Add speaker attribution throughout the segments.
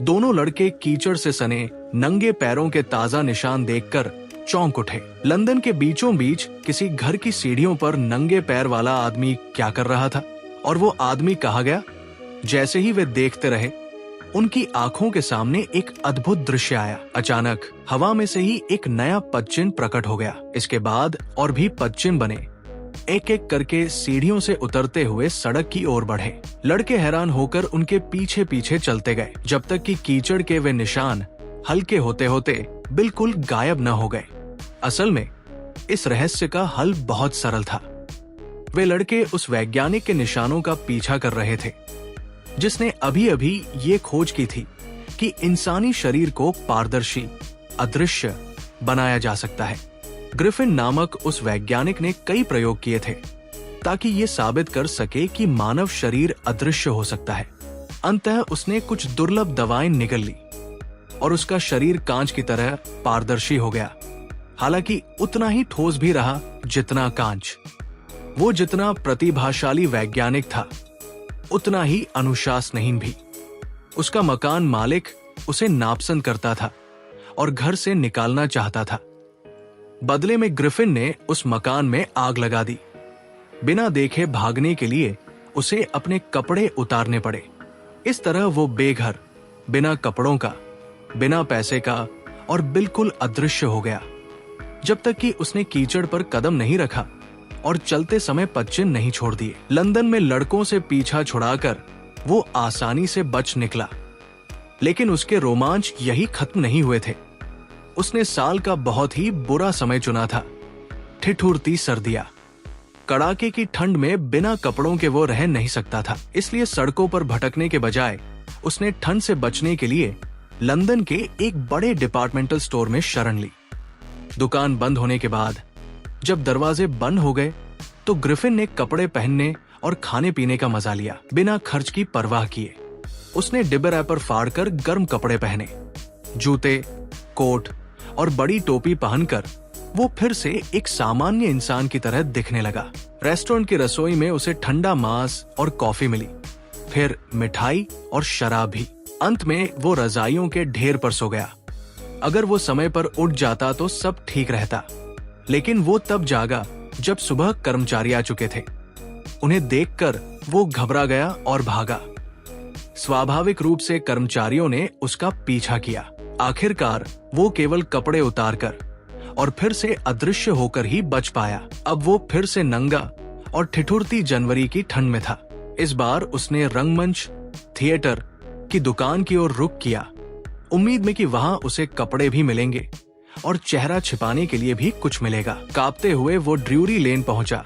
Speaker 1: दोनों लड़के कीचड़ से सने नंगे पैरों के ताजा निशान देखकर चौंक उठे। लंदन के बीचों बीच किसी घर की सीढ़ियों पर नंगे पैर वाला आदमी क्या कर रहा था, और वो आदमी कहाँ गया? जैसे ही वे देखते रहे, उनकी आंखों के सामने एक अद्भुत दृश्य आया। अचानक हवा में से ही एक नया पदचिन्ह प्रकट हो गया। इसके बाद और भी पदचिन्ह बने, एक एक करके सीढ़ियों से उतरते हुए सड़क की ओर बढ़े। लड़के हैरान होकर उनके पीछे पीछे चलते गए, जब तक कि कीचड़ के वे निशान हल्के होते होते बिल्कुल गायब न हो गए। असल में इस रहस्य का हल बहुत सरल था। वे लड़के उस वैज्ञानिक के निशानों का पीछा कर रहे थे जिसने अभी अभी ये खोज की थी कि इंसानी शरीर को पारदर्शी, अदृश्य बनाया जा सकता है। ग्रिफिन नामक उस वैज्ञानिक ने कई प्रयोग किए थे ताकि ये साबित कर सके कि मानव शरीर अदृश्य हो सकता है। अंततः उसने कुछ दुर्लभ दवाएं निगल ली और उसका शरीर कांच की तरह पारदर्शी हो गया। हालांकि उतना ही ठोस भी रहा जितना कांच। वो जितना प्रतिभाशाली वैज्ञानिक था, उतना ही अनुशासनहीन भी। उसका मकान मालिक उसे नापसंद करता था और घर से निकालना चाहता था। बदले में ग्रिफिन ने उस मकान में आग लगा दी। बिना देखे भागने के लिए उसे अपने कपड़े उतारने पड़े। इस तरह वो बेघर, बिना कपड़ों का, बिना पैसे का और बिल्कुल अदृश्य हो गया, जब तक कि उसने कीचड़ पर कदम नहीं रखा और चलते समय पदचिन्ह नहीं छोड़ दिए। लंदन में लड़कों से पीछा छुड़ाकर वो आसानी से बच निकला, लेकिन उसके रोमांच यही खत्म नहीं हुए थे। उसने साल का बहुत ही बुरा समय चुना था। ठिठुरती सर्दियां, कड़ाके की ठंड में बिना कपड़ों के वो रह नहीं सकता था। इसलिए सड़कों पर भटकने के बजाय उसने ठंड से बचने के लिए लंदन के एक बड़े डिपार्टमेंटल स्टोर में शरण ली। दुकान बंद होने के बाद जब दरवाजे बंद हो गए तो ग्रिफिन ने कपड़े पहनने और खाने पीने का मजा लिया, बिना खर्च की परवाह किए। उसने डिब्बे रैपर फाड़कर गर्म कपड़े पहने, जूते, कोट और बड़ी टोपी पहनकर वो फिर से एक सामान्य इंसान की तरह दिखने लगा। रेस्टोरेंट की रसोई में उसे ठंडा मांस और कॉफी मिली, फिर मिठाई और शराब भी। अंत में वो रजाइयों के ढेर पर सो गया। अगर वो समय पर उठ जाता तो सब ठीक रहता, लेकिन वो तब जागा जब सुबह कर्मचारी आ चुके थे। उन्हें देखकर वो घबरा गया और भागा। स्वाभाविक रूप से कर्मचारियों ने उसका पीछा किया। आखिरकार वो केवल कपड़े उतारकर और फिर से अदृश्य होकर ही बच पाया। अब वो फिर से नंगा और ठिठुरती जनवरी की ठंड में था। इस बार उसने रंगमंच, थिएटर की दुकान की ओर रुख किया, उम्मीद में कि वहां उसे कपड़े भी मिलेंगे और चेहरा छिपाने के लिए भी कुछ मिलेगा। कांपते हुए वो ड्रूरी लेन पहुंचा,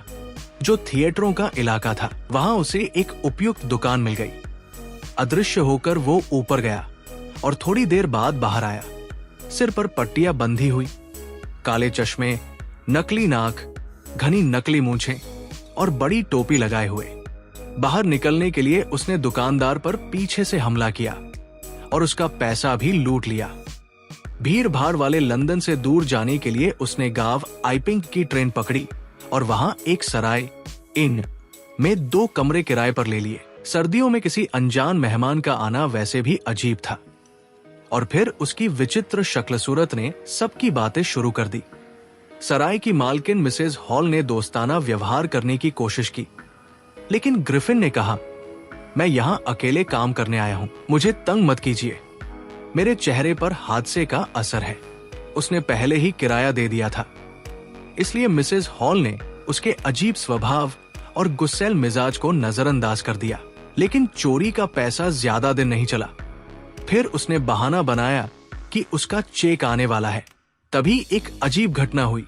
Speaker 1: जो थिएटरों का इलाका था। वहां उसे एक उपयुक्त दुकान मिल गई। अदृश्य होकर वो ऊपर गया और थोड़ी देर बाद बाहर आया। सिर पर पट्टियां बंधी हुई, काले चश्मे, नकली नाक, घनी नकली मूंछें और बड़ी टोपी लगाए हुए। बाहर निकलने के लिए उसने दुकानदार पर पीछे से हमला किया और उसका पैसा भी लूट लिया। भीड़ भाड़ वाले लंदन से दूर जाने के लिए उसने गांव आइपिंग की ट्रेन पकड़ी और वहां एक सराय इन में 2 कमरे किराए पर ले लिए। सर्दियों में किसी अनजान मेहमान का आना वैसे भी अजीब था, और फिर उसकी विचित्र शक्ल सूरत ने सबकी बातें शुरू कर दी। सराय की मालकिन मिसेज हॉल ने दोस्ताना व्यवहार करने की कोशिश की, लेकिन ग्रिफिन ने कहा, मैं यहाँ अकेले काम करने आया हूँ, मुझे तंग मत कीजिए। मेरे चेहरे पर हादसे का असर है। उसने पहले ही किराया दे दिया था, इसलिए मिसेज हॉल ने उसके अजीब स्वभाव और गुस्सैल मिजाज को नजरअंदाज कर दिया। लेकिन चोरी का पैसा ज्यादा दिन नहीं चला। फिर उसने बहाना बनाया कि उसका चेक आने वाला है। तभी एक अजीब घटना हुई।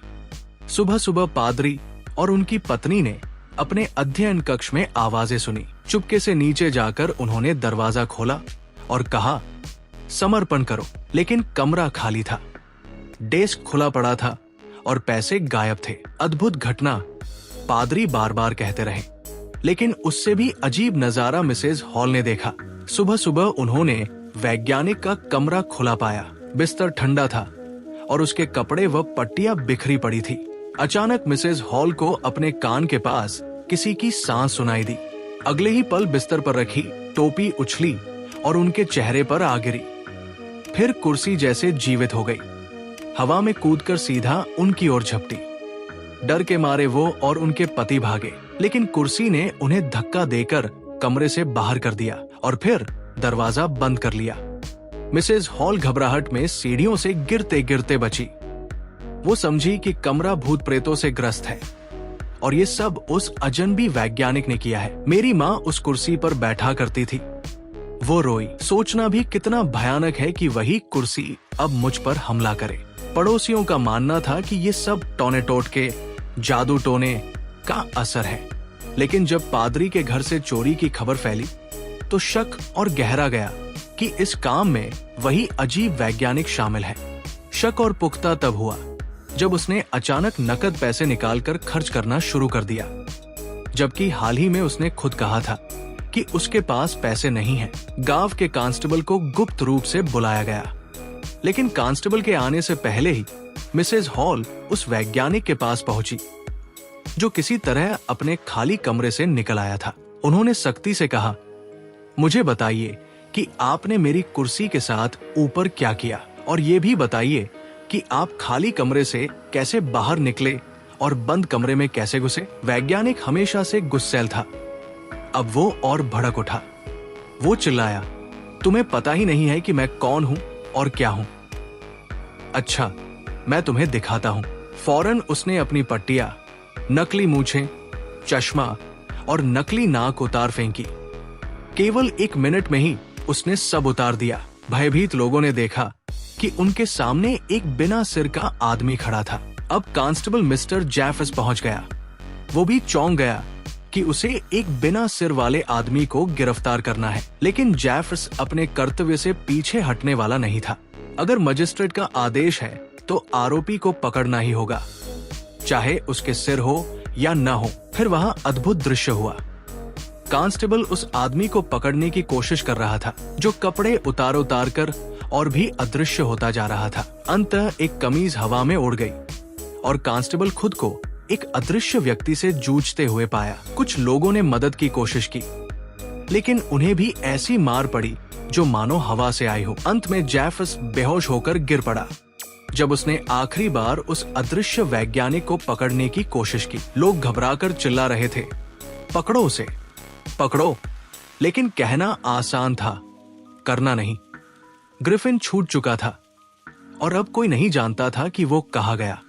Speaker 1: सुबह सुबह पादरी और उनकी पत्नी ने अपने अध्ययन कक्ष में आवाजें सुनी। चुपके से नीचे जाकर उन्होंने दरवाजा खोला और कहा, समर्पण करो। लेकिन कमरा खाली था, डेस्क खुला पड़ा था और पैसे गायब थे। अद्भुत घटना, पादरी बार बार कहते रहे। लेकिन उससे भी अजीब नजारा मिसेज हॉल ने देखा। सुबह सुबह उन्होंने वैज्ञानिक का कमरा खुला पाया। बिस्तर ठंडा था और उसके कपड़े व पट्टियां बिखरी पड़ी थी। अचानक मिसेज हॉल को अपने कान के पास किसी की सांस सुनाई दी। अगले ही पल बिस्तर पर रखी टोपी उछली और उनके चेहरे पर आ गिरी। फिर कुर्सी जैसे जीवित हो गई। हवा में कूदकर सीधा उनकी ओर झपटी। डर के मारे वो और उनके पति भागे, लेकिन कुर्सी ने उन्हें धक्का देकर कमरे से बाहर कर दिया और फिर दरवाजा बंद कर लिया। मिसेज हॉल घबराहट में सीढ़ियों से गिरते गिरते बची। वो समझी कि कमरा भूत प्रेतों से ग्रस्त है और ये सब उस अजनबी वैज्ञानिक ने किया है। मेरी माँ उस कुर्सी पर बैठा करती थी। वो रोई। सोचना भी कितना भयानक है कि वही कुर्सी अब मुझ पर हमला करे। पड़ोसियों का मानना था कि ये सब टोने टोटके, जादू टोने का असर है, लेकिन जब पादरी के घर से चोरी की खबर फैली तो शक और गहरा गया कि इस काम में वही अजीब वैज्ञानिक शामिल है। शक और पुख्ता तब हुआ जब उसने अचानक नकद पैसे निकालकर खर्च करना शुरू कर दिया, जबकि हाल ही में उसने खुद कहा था कि उसके पास पैसे नहीं हैं। गांव के कांस्टेबल को गुप्त रूप से बुलाया गया, लेकिन कांस्टेबल के आने से पहले ही मिसेज हॉल उस वैज्ञानिक के पास पहुंची, जो किसी तरह अपने खाली कमरे से निकल आया था। उन्होंने सख्ती से कहा, मुझे बताइए कि आपने मेरी कुर्सी के साथ ऊपर क्या किया, और ये भी बताइए कि आप खाली कमरे से कैसे बाहर निकले और बंद कमरे में कैसे घुसे। वैज्ञानिक हमेशा से गुस्सैल था। अब वो और भड़क उठा। वो चिल्लाया, तुम्हें पता ही नहीं है कि मैं कौन हूं और क्या हूं। अच्छा, मैं तुम्हें दिखाता हूं। फौरन उसने अपनी पट्टियां, नकली मूछें, चश्मा और नकली नाक उतार फेंकी। केवल 1 मिनट में ही उसने सब उतार दिया। भयभीत लोगों ने देखा कि उनके सामने एक बिना सिर का आदमी खड़ा था। अब कांस्टेबल मिस्टर जैफस पहुंच गया। वो भी चौंक गया कि उसे एक बिना सिर वाले आदमी को गिरफ्तार करना है, लेकिन जैफस अपने कर्तव्य से पीछे हटने वाला नहीं था। अगर मजिस्ट्रेट का आदेश है तो आरोपी को पकड़ना ही होगा, चाहे उसके सिर हो या न हो। फिर वहां अद्भुत दृश्य हुआ। कांस्टेबल उस आदमी को पकड़ने की कोशिश कर रहा था, जो कपड़े उतार कर और भी अदृश्य होता जा रहा था। अंततः एक कमीज हवा में उड़ गई और कांस्टेबल खुद को एक अदृश्य व्यक्ति से जूझते हुए पाया। कुछ लोगों ने मदद की कोशिश की, लेकिन उन्हें भी ऐसी मार पड़ी जो मानो हवा से आई हो। अंत में जैफस बेहोश होकर गिर पड़ा जब उसने आखिरी बार उस अदृश्य वैज्ञानिक को पकड़ने की कोशिश की। लोग घबराकर चिल्ला रहे थे, पकड़ो उसे, पकड़ो। लेकिन कहना आसान था, करना नहीं। ग्रिफिन छूट चुका था और अब कोई नहीं जानता था कि वो कहाँ गया।